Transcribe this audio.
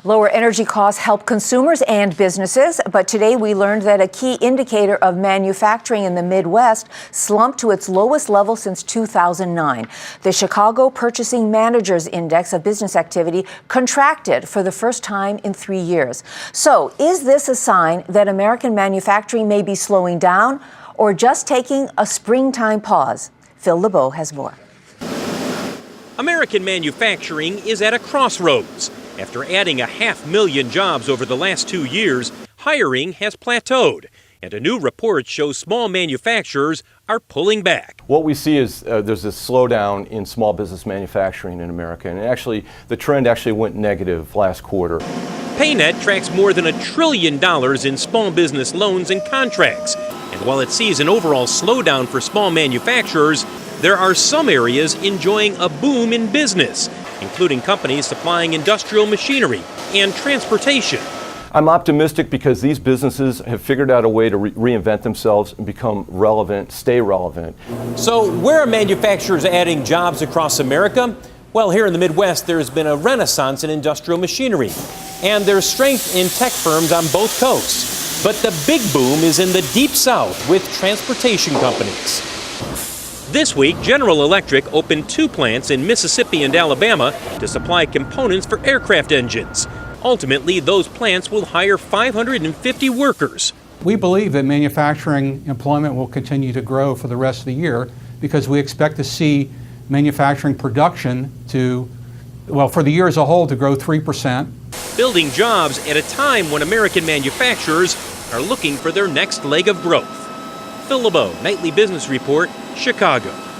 Lower energy costs help consumers and businesses, but today we learned that a key indicator of manufacturing in the Midwest slumped to its lowest level since 2009. The Chicago Purchasing Managers Index of business activity contracted for the first time in 3 years. So, is this a sign that American manufacturing may be slowing down or just taking a springtime pause? Phil LeBeau has more. American manufacturing is at a crossroads. After adding 500,000 jobs over the last 2 years, hiring has plateaued, and a new report shows small manufacturers are pulling back. What we see is there's this slowdown in small business manufacturing in America, and actually the trend actually went negative last quarter. PayNet tracks more than $1 trillion in small business loans and contracts, and while it sees an overall slowdown for small manufacturers, there are some areas enjoying a boom in business, including companies supplying industrial machinery and transportation. I'm optimistic because these businesses have figured out a way to reinvent themselves and become relevant, stay relevant. So where are manufacturers adding jobs across America? Well, here in the Midwest, there's been a renaissance in industrial machinery, and there's strength in tech firms on both coasts. But the big boom is in the Deep South with transportation companies. This week, General Electric opened 2 plants in Mississippi and Alabama to supply components for aircraft engines. Ultimately, those plants will hire 550 workers. We believe that manufacturing employment will continue to grow for the rest of the year because we expect to see manufacturing production for the year as a whole to grow 3%. Building jobs at a time when American manufacturers are looking for their next leg of growth. Phil LeBeau, Nightly Business Report, Chicago.